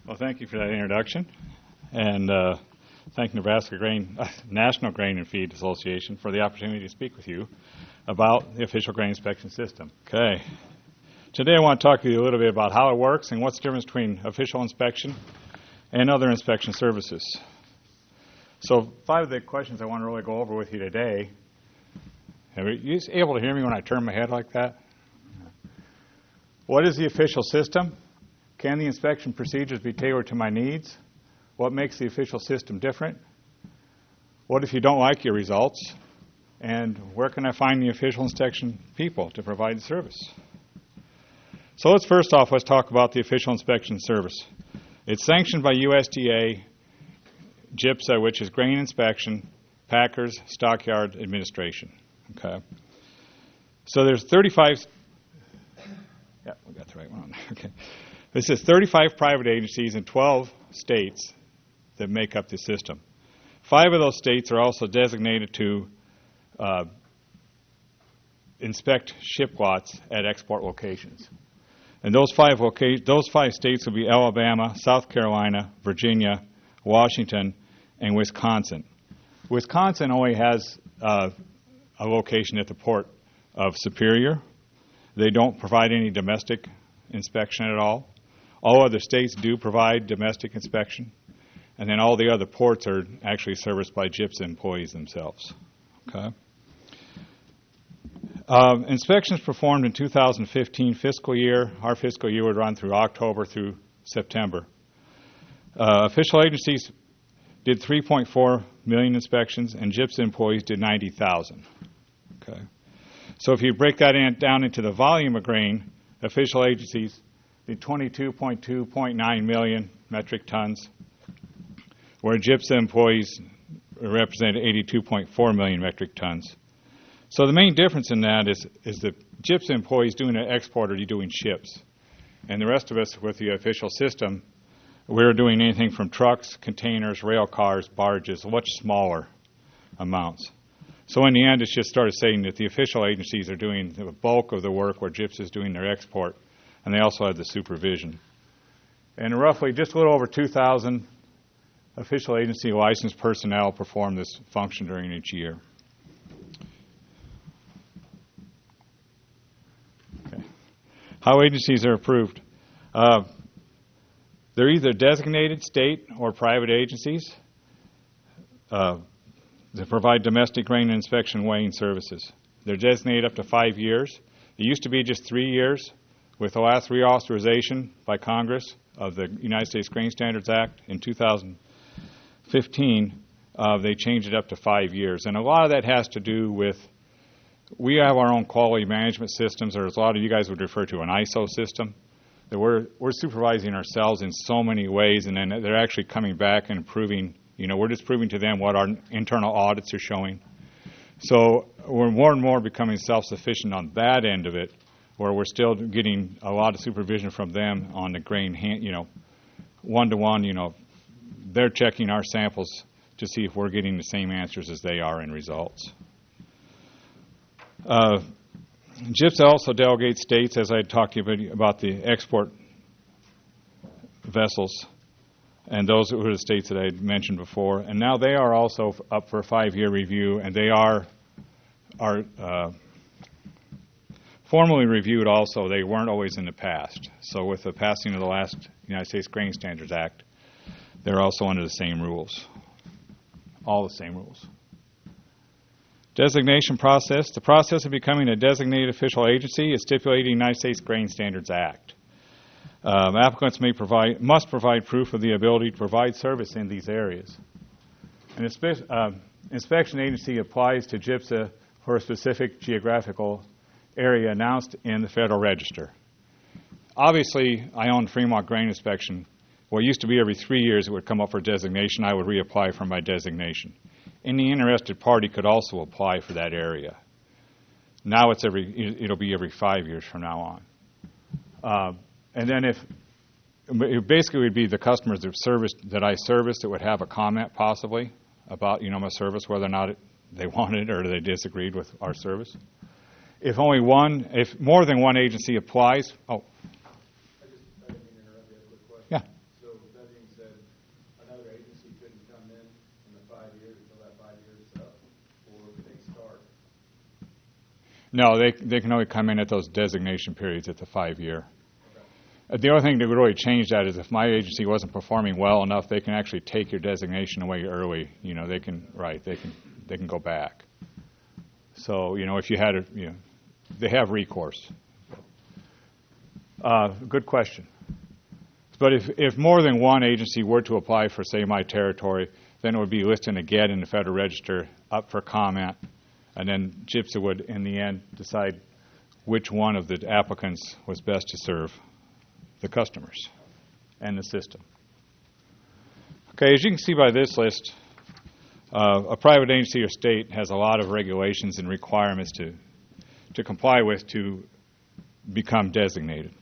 Well, thank you for that introduction, and thank National Grain and Feed Association for the opportunity to speak with you about the official grain inspection system. Okay. Today I want to talk to you a little bit about how it works and what's the difference between official inspection and other inspection services. So 5 of the questions I want to really go over with you today. Are you able to hear me when I turn my head like that? What is the official system? Can the inspection procedures be tailored to my needs? What makes the official system different? What if you don't like your results? And where can I find the official inspection people to provide the service? So let's talk about the official inspection service. It's sanctioned by USDA, GIPSA, which is Grain Inspection, Packers, Stockyard Administration. Okay. So there's 35. Yeah, we got the right one. Okay. This is 35 private agencies in 12 states that make up the system. 5 of those states are also designated to inspect ship lots at export locations. And those 5 states will be Alabama, South Carolina, Virginia, Washington, and Wisconsin. Wisconsin only has a location at the port of Superior. They don't provide any domestic inspection at all. All other states do provide domestic inspection. And then all the other ports are actually serviced by GIPSA employees themselves. Okay. Inspections performed in 2015 fiscal year. Our fiscal year would run through October through September. Official agencies did 3.4 million inspections, and GIPSA employees did 90,000. Okay. So if you break that down into the volume of grain, official agencies did 22.2.9 million metric tons, where GIPSA employees represented 82.4 million metric tons. So the main difference in that is the GIPSA employees doing an export or doing ships. And the rest of us with the official system, we're doing anything from trucks, containers, rail cars, barges, much smaller amounts. So in the end, it's just started saying that the official agencies are doing the bulk of the work where GIPSA is doing their export, and they also have the supervision. And roughly just a little over 2,000 official agency licensed personnel perform this function during each year. Okay. How agencies are approved. They're either designated state or private agencies that provide domestic grain inspection weighing services. They're designated up to 5 years. It used to be just 3 years. With the last reauthorization by Congress of the United States Grain Standards Act in 2015, they changed it up to 5 years. And a lot of that has to do with, we have our own quality management systems, or as a lot of you guys would refer to an ISO system, that we're supervising ourselves in so many ways, and then they're actually coming back and proving, we're just proving to them what our internal audits are showing. So we're more and more becoming self-sufficient on that end of it, where we're still getting a lot of supervision from them on the grain, one-to-one, they're checking our samples to see if we're getting the same answers as they are in results. GIPSA also delegates states, as I talked to you about the export vessels, and those were the states that I had mentioned before. And now they are also up for a 5-year review, and they are formally reviewed also. They weren't always in the past. So with the passing of the last United States Grain Standards Act, they're also under the same rules, all the same rules. Designation process. The process of becoming a designated official agency is stipulated in the United States Grain Standards Act. Applicants must provide proof of the ability to provide service in these areas. An inspection agency applies to GIPSA for a specific geographical area announced in the Federal Register. Obviously, I own Fremont Grain Inspection. What used to be every 3 years it would come up for designation, I would reapply for my designation. Any interested party could also apply for that area. Now it'll be every 5 years from now on. And then it basically would be the customers that I service that would have a comment possibly about my service, whether or not they wanted it or they disagreed with our service. If more than one agency applies, I didn't mean to interrupt you. I have a quick question. Yeah. So 5 years until that 5 years is up, or do they start? No, they can only come in at those designation periods at the 5-year. The only thing that would really change that is if my agency wasn't performing well enough, they can actually take your designation away early. You know, they can go back. So, you know, if you had a, you know, they have recourse. Good question. But if more than one agency were to apply for, say, my territory, then it would be listed again in the Federal Register up for comment, and then GIPSA would, in the end, decide which one of the applicants was best to serve the customers and the system. Okay, as you can see by this list, a private agency or state has a lot of regulations and requirements to comply with to become designated.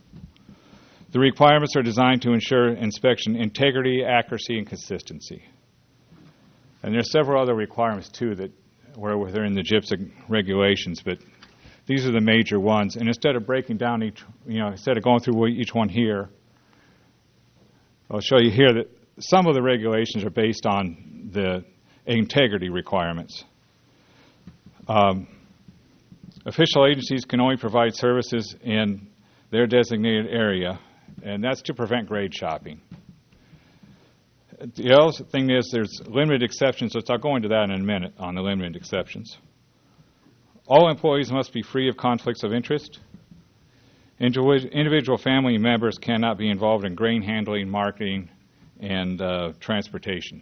The requirements are designed to ensure inspection integrity, accuracy, and consistency. And there's several other requirements, too, that were within the GIPSA regulations, but these are the major ones. And instead of breaking down each, you know, instead of going through each one here, I'll show you here that some of the regulations are based on the integrity requirements. Official agencies can only provide services in their designated area, and that's to prevent grade shopping. The other thing is there's limited exceptions, so I'll go into that in a minute on the limited exceptions. All employees must be free of conflicts of interest. Individual family members cannot be involved in grain handling, marketing, and transportation.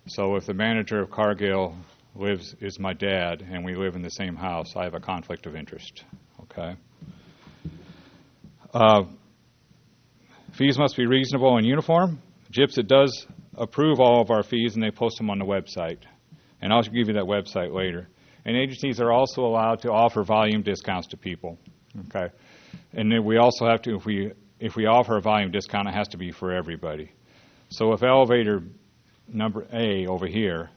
So if the manager of Cargill is my dad and we live in the same house, I have a conflict of interest. Okay. Fees must be reasonable and uniform. GIPSA does approve all of our fees, and they post them on the website. And I'll give you that website later. And agencies are also allowed to offer volume discounts to people. Okay. And then we also have to, if we offer a volume discount, it has to be for everybody. So if elevator number A over here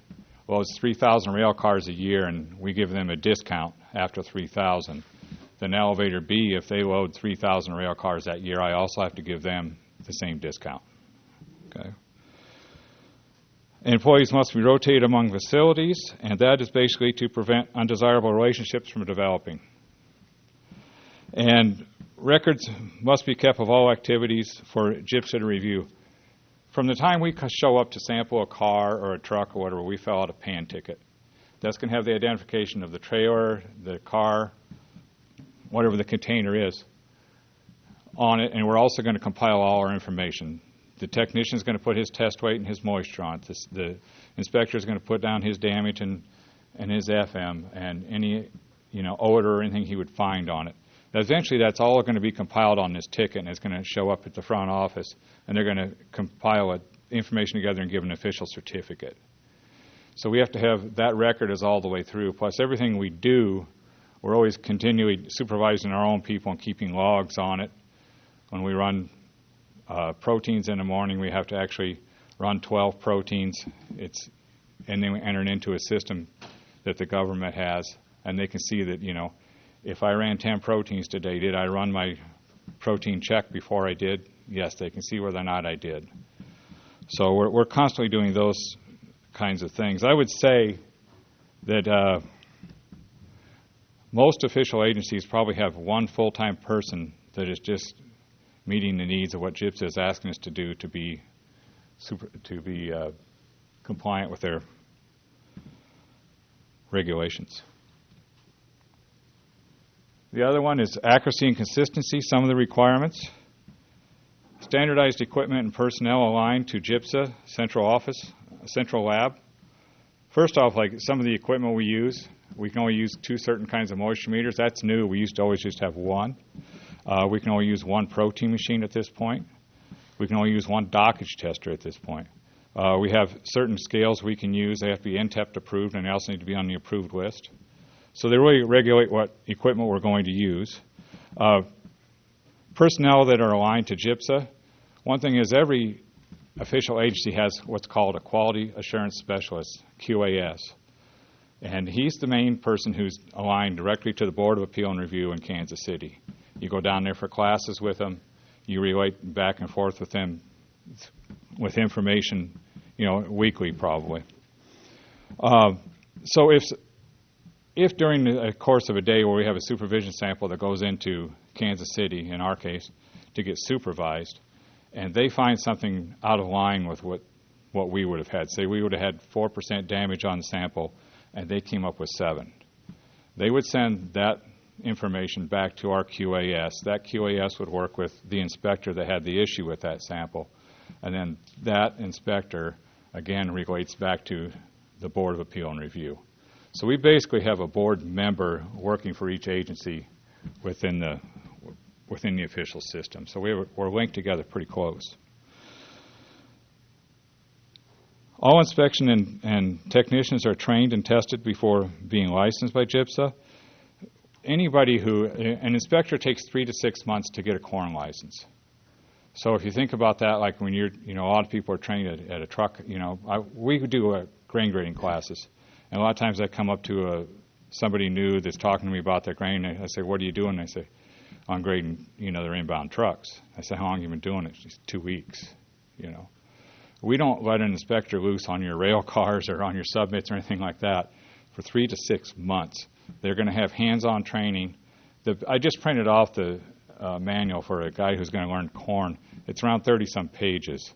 loads 3,000 rail cars a year and we give them a discount after 3,000, then elevator B, if they load 3,000 rail cars that year, I also have to give them the same discount. Okay. Employees must be rotated among facilities, and that is basically to prevent undesirable relationships from developing. And records must be kept of all activities for GIPSA to review. From the time we show up to sample a car or a truck or whatever, we fill out a pan ticket. That's going to have the identification of the trailer, the car, whatever the container is on it, and we're also going to compile all our information. The technician is going to put his test weight and his moisture on it. The inspector is going to put down his damage and his FM and any odor or anything he would find on it. Eventually, that's all going to be compiled on this ticket, and it's going to show up at the front office, and they're going to compile information together and give an official certificate. So we have to have that record is all the way through. Plus, everything we do, we're always continually supervising our own people and keeping logs on it. When we run proteins in the morning, we have to actually run 12 proteins. And then we enter it into a system that the government has, and they can see that, if I ran 10 proteins today, did I run my protein check before I did? Yes, they can see whether or not I did. So we're constantly doing those kinds of things. I would say that most official agencies probably have one full-time person that is just meeting the needs of what GIPSA is asking us to do to be compliant with their regulations. The other one is accuracy and consistency, some of the requirements. Standardized equipment and personnel aligned to GIPSA, central office, central lab. First off, like some of the equipment we use, we can only use 2 certain kinds of moisture meters. That's new. We used to always just have one. We can only use 1 protein machine at this point. We can only use 1 dockage tester at this point. We have certain scales we can use. They have to be NTEP approved, and they also need to be on the approved list. So they really regulate what equipment we're going to use. Personnel that are aligned to GIPSA. One thing is every official agency has what's called a Quality Assurance Specialist, QAS. And he's the main person who's aligned directly to the Board of Appeal and Review in Kansas City. You go down there for classes with them. You relate back and forth with them with information, weekly probably. So if during the course of a day where we have a supervision sample that goes into Kansas City, in our case, to get supervised, and they find something out of line with what we would have had, say we would have had 4% damage on the sample, and they came up with 7. They would send that information back to our QAS. That QAS would work with the inspector that had the issue with that sample, and then that inspector, again, relates back to the Board of Appeal and Review. So we basically have a board member working for each agency within the official system. So we're linked together pretty close. All inspection and technicians are trained and tested before being licensed by GIPSA. An inspector takes 3 to 6 months to get a corn license. So if you think about that, like when a lot of people are trained at a truck, we do grain grading classes. And a lot of times I come up to somebody new that's talking to me about their grain, and I say, what are you doing? They say, I'm grading, their inbound trucks. I say, how long have you been doing it? She's 2 weeks, We don't let an inspector loose on your rail cars or on your submits or anything like that for 3 to 6 months. They're going to have hands-on training. I just printed off the manual for a guy who's going to learn corn. It's around 30-some pages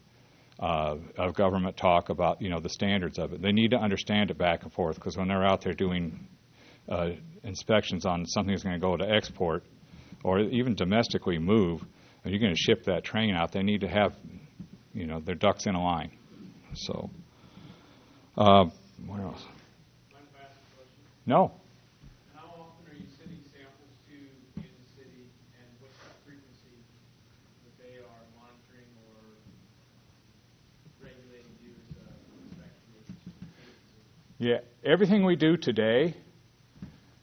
of government talk about, the standards of it. They need to understand it back and forth, because when they're out there doing inspections on something that's going to go to export or even domestically move, and you're going to ship that train out, they need to have, their ducks in a line. So, what else? Mind if I ask a question? No. How often are you sending samples to Kansas City, and what's the frequency that they are monitoring or regulating you as an inspection agency? Yeah, everything we do today,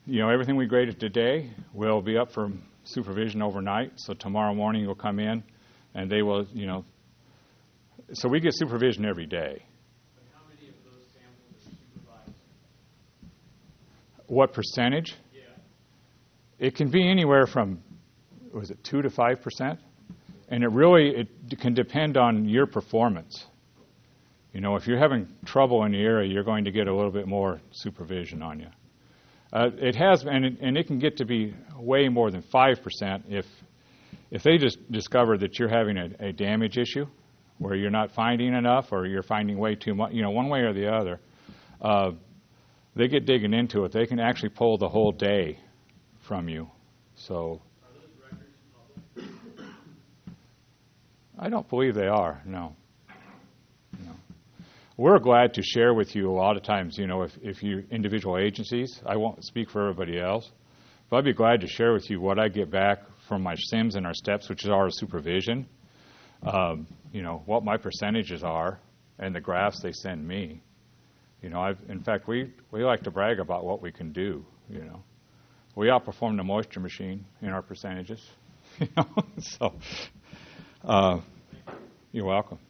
everything we graded today will be up for supervision overnight. So tomorrow morning you'll come in, and they will, so we get supervision every day. But how many of those samples are supervised? What percentage? Yeah. It can be anywhere from, 2 to 5%? And it can depend on your performance. If you're having trouble in the area, you're going to get a little bit more supervision on you. It has, and it can get to be way more than 5% if they just discover that you're having a damage issue, where you're not finding enough or you're finding way too much, one way or the other. They get digging into it. They can actually pull the whole day from you. So Are those records public? I don't believe they are, no. We're glad to share with you a lot of times, if you individual agencies, I won't speak for everybody else, but I'd be glad to share with you what I get back from my SIMs and our steps, which is our supervision, what my percentages are, and the graphs they send me. In fact, we like to brag about what we can do, We outperform the moisture machine in our percentages, So, you're welcome.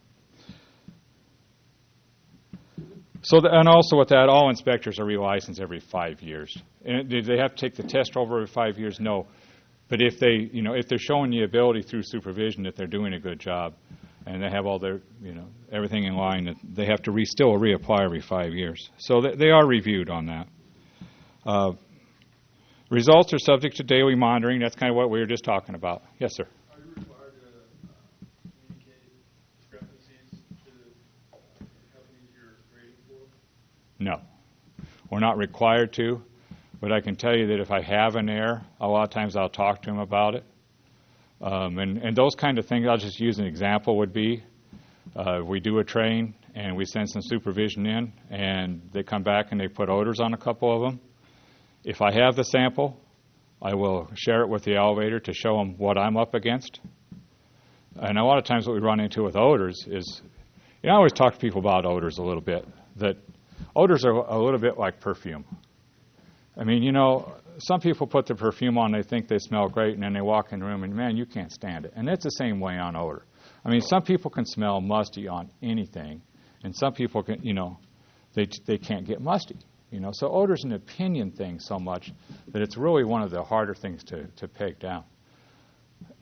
So, and also with that, all inspectors are relicensed every 5 years. And do they have to take the test over every 5 years? No. But if they're showing the ability through supervision that they're doing a good job, and they have all their, everything in line, that they have to still reapply every 5 years. So they are reviewed on that. Results are subject to daily monitoring. That's kind of what we were just talking about. Yes, sir. Are you required to communicate discrepancies to the companies you're grading for? No. We're not required to, but I can tell you that if I have an error, a lot of times I'll talk to them about it. And those kind of things, I'll just use an example, would be we do a train and we send some supervision in, and they come back and they put odors on a couple of them. If I have the sample, I will share it with the elevator to show them what I'm up against. And a lot of times what we run into with odors is, I always talk to people about odors a little bit, that odors are a little bit like perfume. I mean, some people put the perfume on, they think they smell great, and then they walk in the room and, man, you can't stand it. And it's the same way on odor. I mean, some people can smell musty on anything, and some people can, they can't get musty. So odor's an opinion thing so much that it's really one of the harder things to peg down.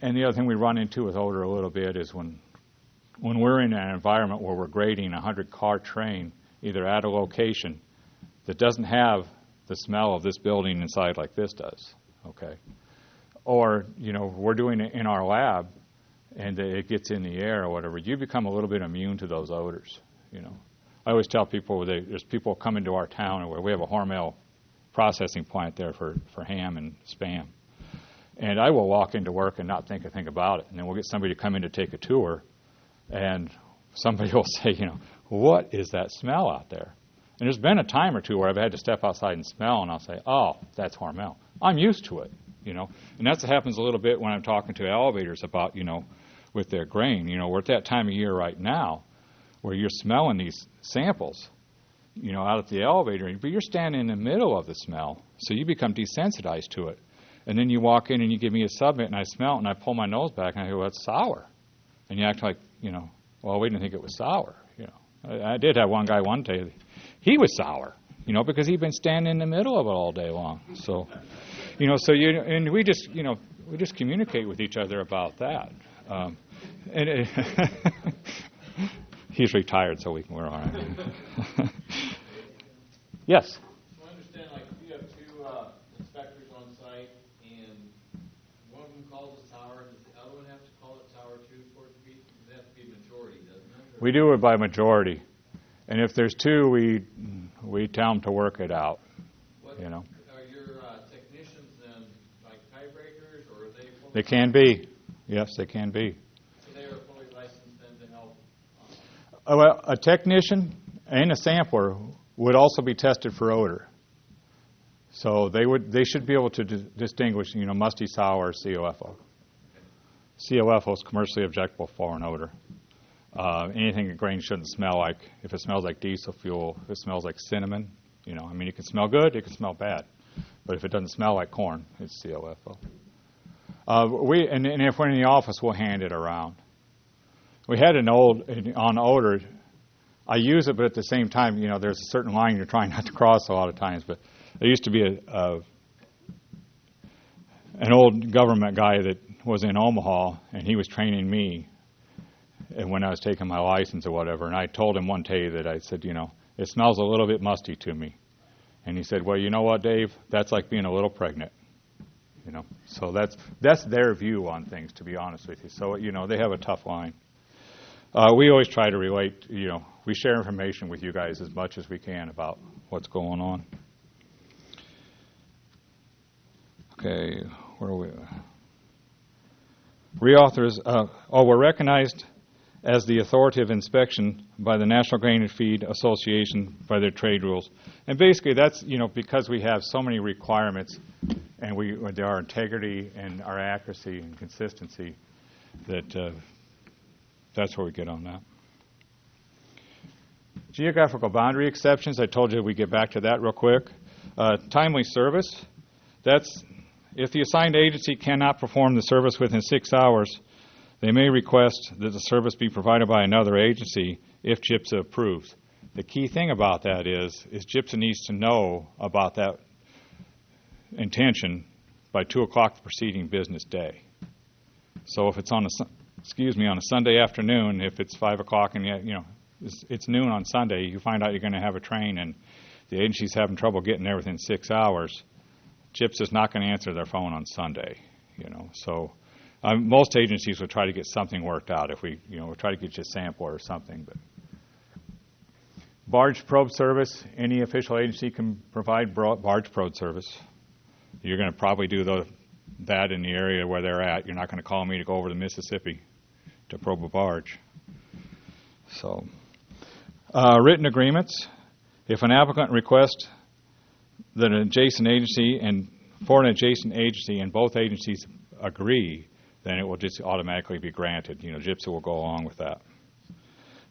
And the other thing we run into with odor a little bit is when we're in an environment where we're grading a 100-car train, either at a location that doesn't have the smell of this building inside like this does, okay? Or, we're doing it in our lab, and it gets in the air or whatever. You become a little bit immune to those odors, I always tell people there's people come into our town where we have a Hormel processing plant there for ham and Spam. And I will walk into work and not think a thing about it. And then we'll get somebody to come in to take a tour, and somebody will say, what is that smell out there? And there's been a time or two where I've had to step outside and smell, and I'll say, oh, that's Hormel. I'm used to it, And that's what happens a little bit when I'm talking to elevators about, with their grain. We're at that time of year right now where you're smelling these samples, out at the elevator, but you're standing in the middle of the smell, so you become desensitized to it. And then you walk in and you give me a submit, and I smell it, and I pull my nose back, and I go, well, it's sour. And you act like, well, we didn't think it was sour. I did have one guy one day, he was sour, because he'd been standing in the middle of it all day long. So, and we just communicate with each other about that. He's retired, so we're all right. Yes? So I understand, you have two inspectors on site, and one of them calls it sour. Does the other one have to call it sour too for it to be? It has to be majority, doesn't it? We do it by majority, and if there's two, we tell them to work it out. Are your technicians then like tiebreakers, or are they? They can be. Yes, they can be. So they are fully licensed then to help. Well, a technician and a sampler would also be tested for odor. So they should be able to distinguish, musty, sour, COFO. COFO is commercially objectable foreign odor. Anything that grain shouldn't smell like. If it smells like diesel fuel, if it smells like cinnamon, it can smell good, it can smell bad. But if it doesn't smell like corn, it's COFO. And if we're in the office, we'll hand it around. We had on odor. I use it, but at the same time, there's a certain line you're trying not to cross a lot of times. But there used to be an old government guy that was in Omaha, and he was training me, and when I was taking my license or whatever, and I told him one day that I said, it smells a little bit musty to me. And he said, well, you know what, Dave? That's like being a little pregnant. So that's their view on things, to be honest with you. So, they have a tough line. We always try to relate, we share information with you guys as much as we can about what's going on. Okay, where are we? Reauthors, we're recognized as the authoritative inspection by the National Grain and Feed Association by their trade rules. And basically that's, because we have so many requirements and our integrity and our accuracy and consistency that that's where we get on that. Geographical boundary exceptions, I told you we'd get back to that real quick. Timely service, that's if the assigned agency cannot perform the service within 6 hours, they may request that the service be provided by another agency if GIPSA approves. The key thing about that is GIPSA needs to know about that intention by 2 o'clock the preceding business day. So if it's on a Sunday afternoon, if it's 5 o'clock and it's noon on Sunday, you find out you're going to have a train and the agency's having trouble getting there within 6 hours, GIPSA's not going to answer their phone on Sunday. So most agencies will try to get something worked out. If we'll try to get you a sample or something. But barge probe service, any official agency can provide barge probe service. You're going to probably do that in the area where they're at. You're not going to call me to go over to Mississippi to probe a barge. So, written agreements. If an applicant requests that an adjacent agency and both agencies agree, then it will just automatically be granted. GIPSA will go along with that.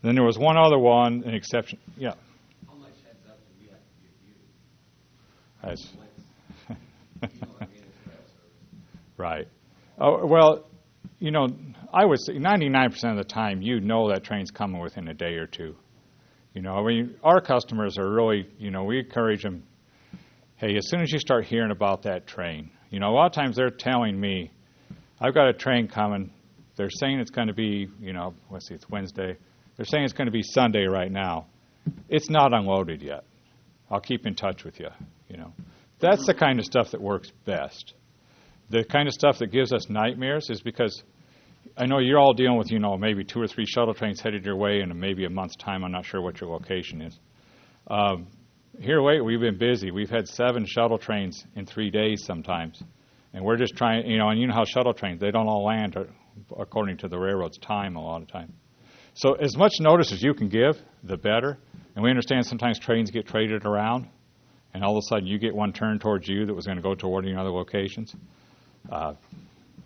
Then there was one other one, an exception. Yeah. How much heads up do we have to give you? Right. Oh, well, I would say 99% of the time that train's coming within a day or two. Our customers are really, we encourage them, hey, as soon as you start hearing about that train, a lot of times they're telling me, I've got a train coming. They're saying it's going to be, it's Wednesday. They're saying it's going to be Sunday right now. It's not unloaded yet. I'll keep in touch with you, you know. That's the kind of stuff that works best. The kind of stuff that gives us nightmares is because I know you're all dealing with, you know, maybe 2 or 3 shuttle trains headed your way in maybe a month's time. I'm not sure what your location is. Here, we've been busy. We've had 7 shuttle trains in 3 days sometimes. And we're just trying, you know, and you know how shuttle trains, they don't all land according to the railroad's time a lot of time. So as much notice as you can give, the better. And we understand sometimes trains get traded around, and all of a sudden you get one turned towards you that was going to go toward any other locations.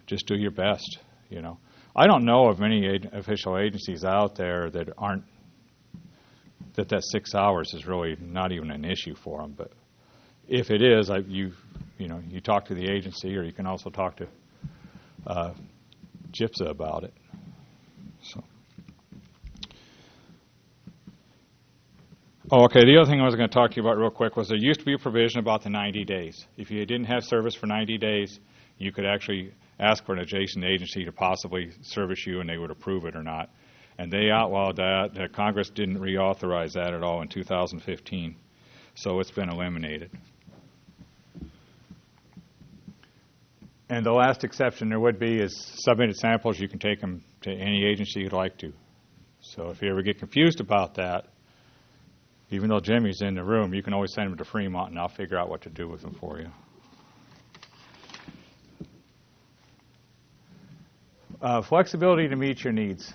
Just do your best, you know. I don't know of many official agencies out there that aren't, that 6 hours is really not even an issue for them. But if it is, you talk to the agency, or you can also talk to GIPSA about it. So. Oh, okay, the other thing I was going to talk to you about real quick was there used to be a provision about the 90 days. If you didn't have service for 90 days, you could actually ask for an adjacent agency to possibly service you, and they would approve it or not. And they outlawed that. Congress didn't reauthorize that at all in 2015. So it's been eliminated. And the last exception there would be is submitted samples. You can take them to any agency you'd like to. So if you ever get confused about that, even though Jimmy's in the room, you can always send them to Fremont, and I'll figure out what to do with them for you. Flexibility to meet your needs.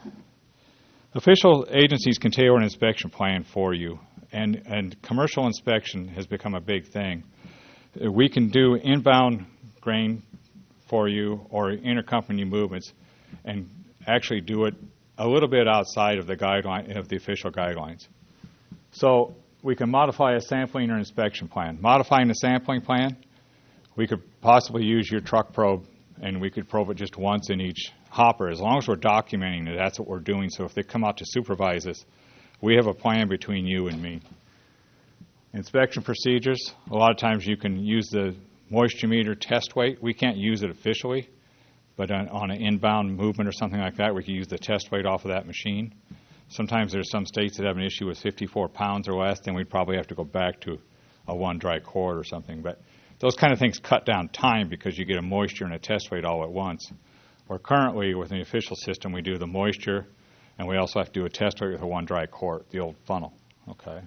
Official agencies can tailor an inspection plan for you, and commercial inspection has become a big thing. We can do inbound grain for you or intercompany movements and actually do it a little bit outside of the guideline of the official guidelines. So we can modify a sampling or inspection plan. Modifying the sampling plan, we could possibly use your truck probe, and we could probe it just once in each hopper, as long as we're documenting that that's what we're doing. So if they come out to supervise us, we have a plan between you and me. Inspection procedures, a lot of times you can use the moisture meter test weight. We can't use it officially, but on an inbound movement or something like that, we can use the test weight off of that machine. Sometimes there's some states that have an issue with 54 pounds or less, then we'd probably have to go back to a 1 dry quart or something. But those kind of things cut down time because you get a moisture and a test weight all at once. Or currently, with the official system, we do the moisture, and we also have to do a test weight with a 1 dry quart, the old funnel. Okay.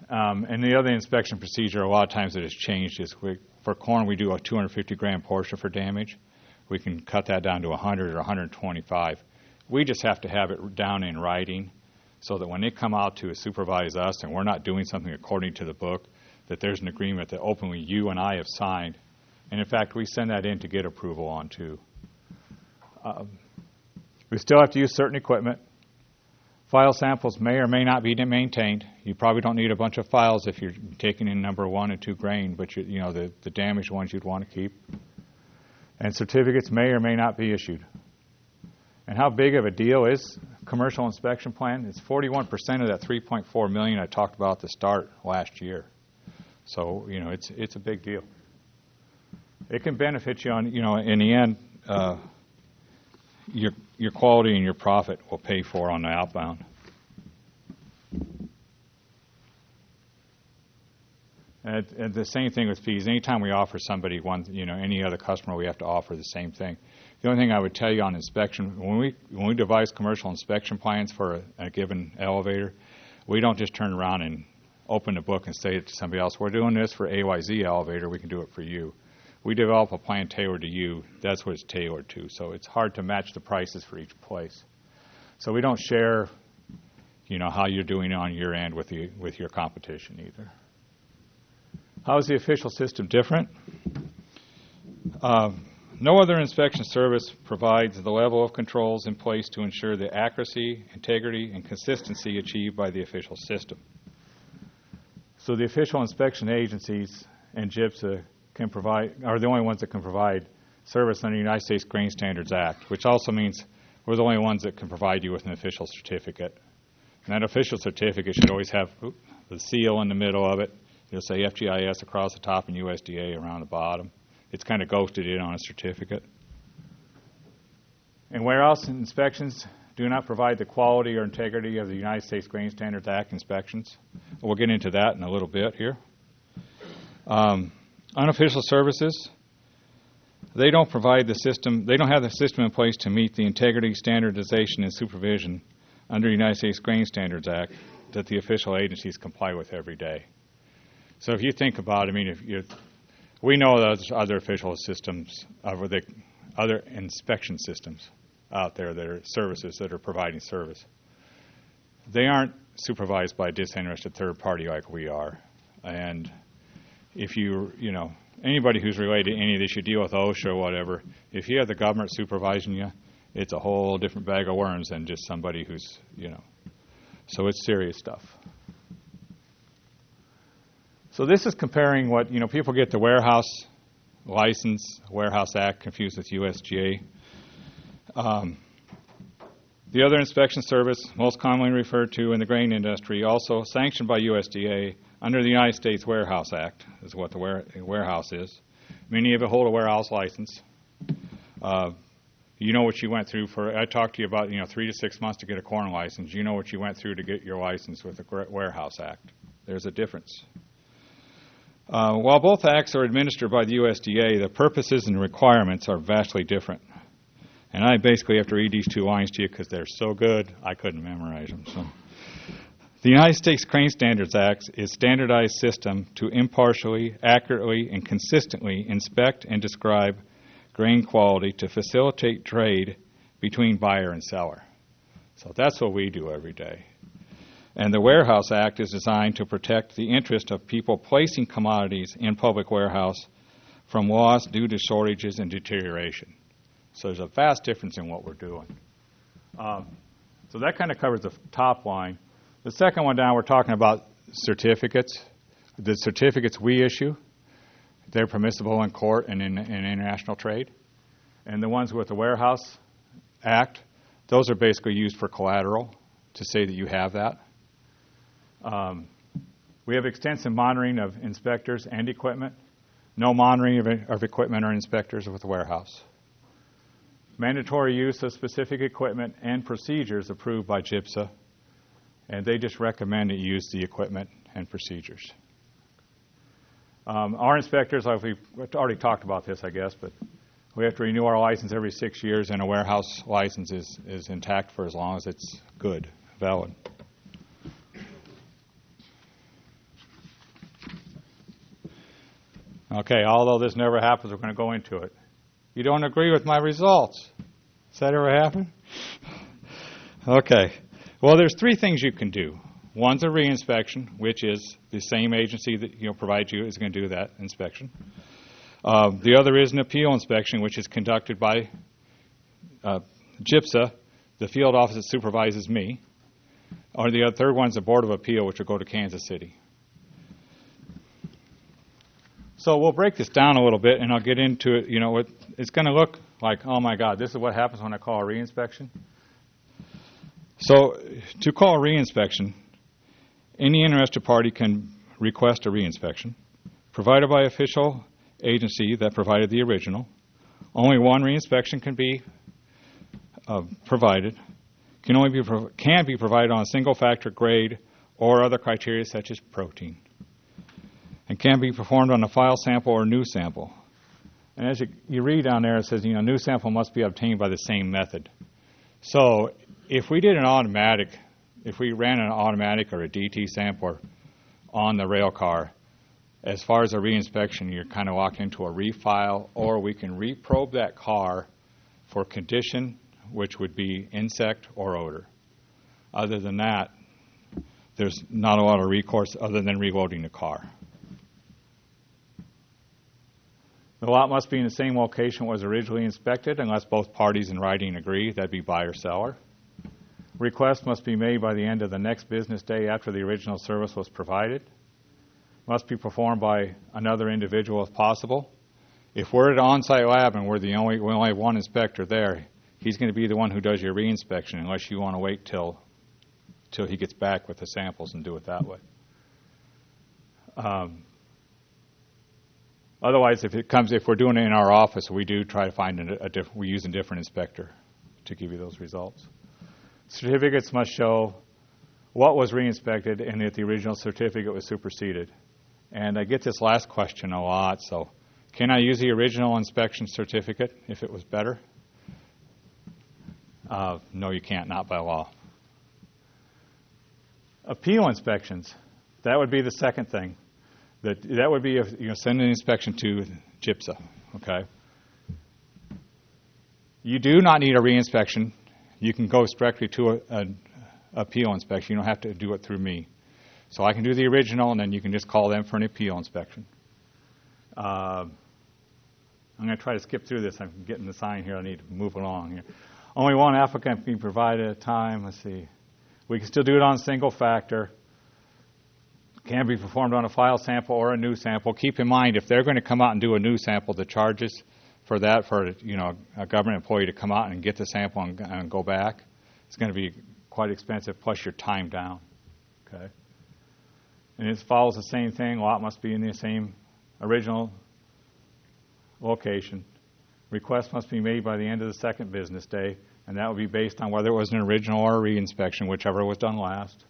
And the other inspection procedure, a lot of times it has changed, is for corn we do a 250-gram portion for damage. We can cut that down to 100 or 125. We just have to have it down in writing so that when they come out to supervise us and we're not doing something according to the book, that there's an agreement that openly you and I have signed. And in fact, we send that in to get approval on too. We still have to use certain equipment. File samples may or may not be maintained. You probably don't need a bunch of files if you're taking in number 1 and 2 grain, but the damaged ones you'd want to keep. And certificates may or may not be issued. And how big of a deal is commercial inspection plan? It's 41% of that $3.4 million I talked about at the start last year. So, it's a big deal. It can benefit you on, in the end, your quality and your profit will pay for on the outbound. And the same thing with fees. Anytime we offer somebody any other customer, we have to offer the same thing. The only thing I would tell you on inspection, when we devise commercial inspection plans for a given elevator, we don't just turn around and open the book and say it to somebody else. We're doing this for AYZ elevator. We can do it for you. We develop a plan tailored to you. That's what it's tailored to. So it's hard to match the prices for each place. So we don't share, how you're doing on your end with your competition either. How is the official system different? No other inspection service provides the level of controls in place to ensure the accuracy, integrity, and consistency achieved by the official system. So the official inspection agencies and GIPSA are the only ones that can provide service under the United States Grain Standards Act, which also means we're the only ones that can provide you with an official certificate. And that official certificate should always have the seal in the middle of it. It'll say FGIS across the top and USDA around the bottom. It's kind of ghosted in on a certificate. And warehouse inspections do not provide the quality or integrity of the United States Grain Standards Act inspections. We'll get into that in a little bit here. Unofficial services, they don't provide the system, they don't have the system in place to meet the integrity, standardization, and supervision under the United States Grain Standards Act that the official agencies comply with every day. So if you think about it, we know there's other official systems, other inspection systems out there that are services that are providing service. They aren't supervised by a disinterested third party like we are. And if anybody who's related to any of this, you deal with OSHA or whatever, if you have the government supervising you, it's a whole different bag of worms than just somebody who's, so it's serious stuff. So this is comparing what, people get the warehouse license, Warehouse Act confused with USGA. The other inspection service, most commonly referred to in the grain industry, also sanctioned by USDA under the United States Warehouse Act, is what the warehouse is. Many of you hold a warehouse license. You know what you went through I talked to you about, 3 to 6 months to get a corn license. You know what you went through to get your license with the Warehouse Act. There's a difference. While both acts are administered by the USDA, the purposes and requirements are vastly different. And I basically have to read these two lines to you because they're so good, I couldn't memorize them. So, the United States Grain Standards Act is a standardized system to impartially, accurately, and consistently inspect and describe grain quality to facilitate trade between buyer and seller. So that's what we do every day. And the Warehouse Act is designed to protect the interest of people placing commodities in public warehouse from loss due to shortages and deterioration. So there's a vast difference in what we're doing. So that kind of covers the top line. The second one down, we're talking about certificates. The certificates we issue, they're permissible in court and in international trade. And the ones with the Warehouse Act, those are basically used for collateral to say that you have that. We have extensive monitoring of inspectors and equipment. No monitoring of equipment or inspectors with the warehouse. Mandatory use of specific equipment and procedures approved by GIPSA, and they just recommend that you use the equipment and procedures. Our inspectors, we've already talked about this, I guess, but we have to renew our license every 6 years, and a warehouse license is intact for as long as it's good, valid. Okay, although this never happens, we're going to go into it. You don't agree with my results. Does that ever happen? Okay. Well, there's 3 things you can do. One's a reinspection, which is the same agency that provides you is going to do that inspection. The other is an appeal inspection, which is conducted by GIPSA, the field office that supervises me. Or the third one's the Board of Appeal, which will go to Kansas City. So we'll break this down a little bit, and I'll get into it. It's going to look like, oh, my God, this is what happens when I call a reinspection. So to call a reinspection, any interested party can request a reinspection, provided by official agency that provided the original. Only one reinspection can be provided. Can be provided on a single factor grade or other criteria such as protein, and can be performed on a file sample or new sample. And as you read down there, it says, new sample must be obtained by the same method. So if we ran an automatic or a DT sampler on the rail car, as far as a reinspection, you're kind of locked into a refile, or we can reprobe that car for condition, which would be insect or odor. Other than that, there's not a lot of recourse other than reloading the car. The lot must be in the same location it was originally inspected unless both parties in writing agree. That'd be buyer seller. Request must be made by the end of the next business day after the original service was provided. Must be performed by another individual if possible. If we're at an on-site lab and we only have one inspector there, he's going to be the one who does your reinspection unless you want to wait till he gets back with the samples and do it that way. Otherwise, if we're doing it in our office, we do try to find we use a different inspector to give you those results. Certificates must show what was re-inspected and if the original certificate was superseded. And I get this last question a lot, so can I use the original inspection certificate if it was better? No, you can't, not by law. Appeal inspections, that would be the second thing. That would be if you send an inspection to GIPSA, okay? You do not need a re-inspection. You can go directly to an appeal inspection. You don't have to do it through me. So I can do the original, and then you can just call them for an appeal inspection. I'm going to try to skip through this. I'm getting the sign here. I need to move along here. Only one applicant can be provided at a time. Let's see. We can still do it on single factor. Can be performed on a file sample or a new sample. Keep in mind, if they're going to come out and do a new sample, the charges for that, for a government employee to come out and get the sample and go back, it's going to be quite expensive, plus your time down. Okay. And it follows the same thing. Lot must be in the same original location. Request must be made by the end of the second business day, and that would be based on whether it was an original or a re-inspection, whichever was done last.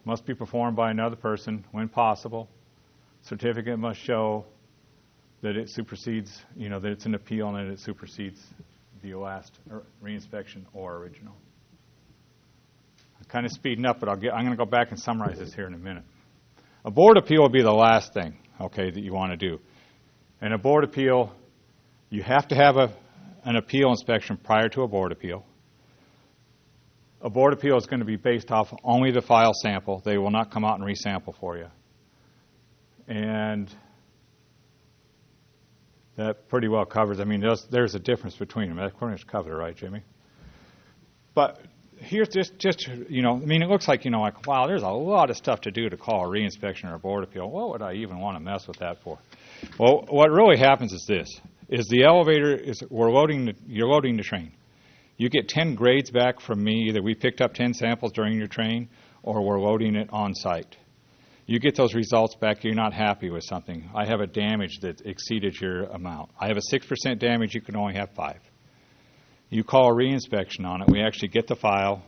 Must be performed by another person when possible. Certificate must show that it supersedes, that it's an appeal and that it supersedes the last re-inspection or original. I'm kind of speeding up, but I'm going to go back and summarize this here in a minute. A board appeal would be the last thing, okay, that you want to do. In a board appeal, you have to have an appeal inspection prior to a board appeal. A board appeal is going to be based off only the file sample. They will not come out and resample for you. And that pretty well covers. I mean, there's a difference between them. That's pretty much covered, right, Jimmy? But here's just it looks like, wow, there's a lot of stuff to do to call a reinspection or a board appeal. What would I even want to mess with that for? Well, what really happens is this, is the elevator, you're loading the train. You get 10 grades back from me, either we picked up 10 samples during your train or we're loading it on site. You get those results back, you're not happy with something. I have a damage that exceeded your amount. I have a 6% damage, you can only have 5. You call a reinspection on it, we actually get the file,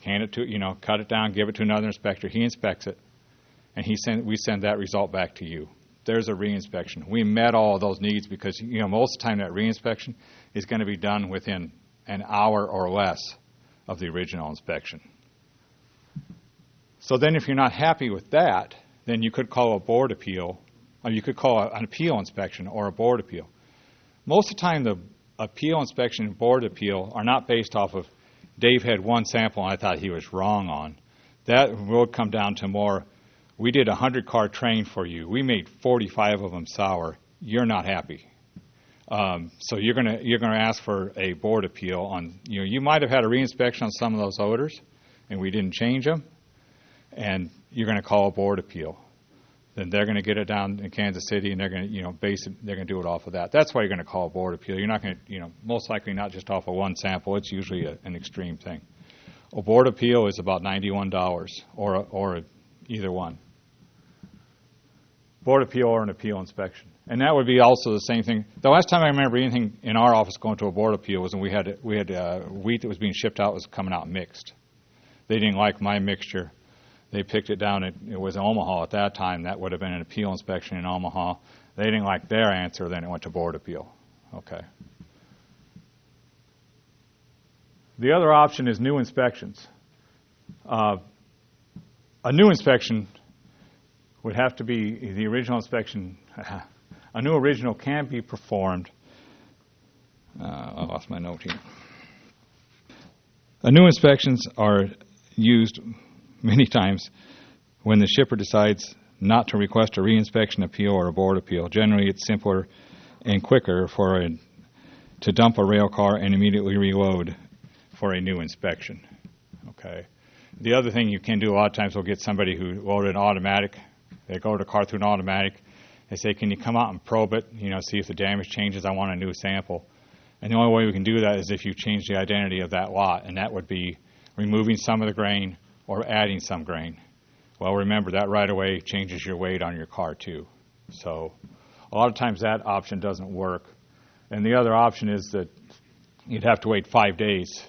hand it to, cut it down, give it to another inspector, he inspects it, and we send that result back to you. There's a reinspection. We met all of those needs because, most of the time that reinspection is going to be done within an hour or less of the original inspection. So then if you're not happy with that, then you could call a board appeal, or you could call an appeal inspection or a board appeal. Most of the time the appeal inspection and board appeal are not based off of Dave had one sample and I thought he was wrong on. That will come down to more, we did a 100-car train for you. We made 45 of them sour. You're not happy. So you're gonna ask for a board appeal on, you might have had a reinspection on some of those odors and we didn't change them, and you're going to call a board appeal. Then they're going to get it down in Kansas City and they're going to they're going to do it off of that. That's why you're going to call a board appeal. You're not going to, most likely not just off of one sample. It's usually an extreme thing. A board appeal is about $91 or either one. Board appeal or an appeal inspection. And that would be also the same thing. The last time I remember anything in our office going to a board appeal was when we had wheat that was being shipped out was coming out mixed. They didn't like my mixture. They picked it down. It was in Omaha at that time. That would have been an appeal inspection in Omaha. They didn't like their answer. Then it went to board appeal. Okay. The other option is new inspections. A new inspection would have to be the original inspection. A new original can be performed. I lost my note here. New inspections are used many times when the shipper decides not to request a reinspection appeal or a board appeal. Generally, it's simpler and quicker to dump a rail car and immediately reload for a new inspection. Okay. The other thing you can do a lot of times, we'll get somebody who loaded an automatic. They go to the car through an automatic. They say, can you come out and probe it, see if the damage changes? I want a new sample. And the only way we can do that is if you change the identity of that lot, and that would be removing some of the grain or adding some grain. Well, remember, that right away changes your weight on your car, too. So a lot of times that option doesn't work. And the other option is that you'd have to wait 5 days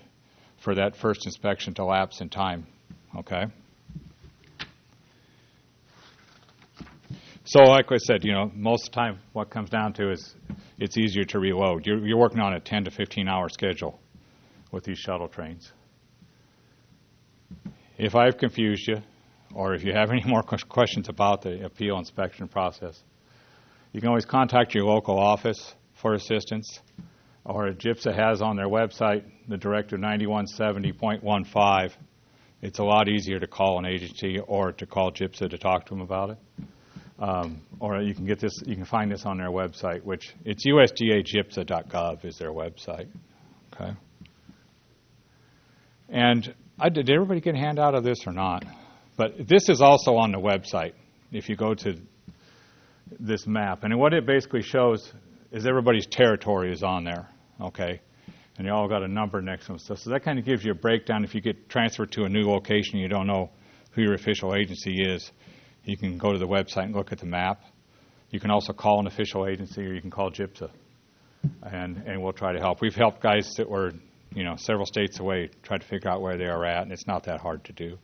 for that first inspection to lapse in time, okay? So like I said, most of the time what comes down to is it's easier to reload. You're working on a 10 to 15-hour schedule with these shuttle trains. If I've confused you, or if you have any more questions about the appeal inspection process, you can always contact your local office for assistance, or GIPSA has on their website the Directive 9170.15. It's a lot easier to call an agency or to call GIPSA to talk to them about it. Or you can find this on their website, which it's usdagipsa.gov is their website. Okay. And did everybody get a handout of this or not? But this is also on the website if you go to this map. And what it basically shows is everybody's territory is on there, okay? And they all got a number next to them. So that kind of gives you a breakdown. If you get transferred to a new location and you don't know who your official agency is, you can go to the website and look at the map. You can also call an official agency, or you can call GIPSA, and we'll try to help. We've helped guys that were several states away try to figure out where they are at, and it's not that hard to do.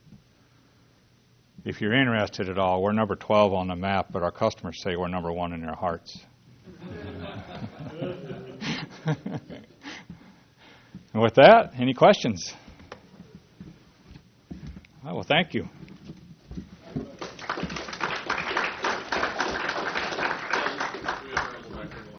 If you're interested at all, we're number 12 on the map, but our customers say we're number 1 in their hearts. And with that, any questions? Well, thank you.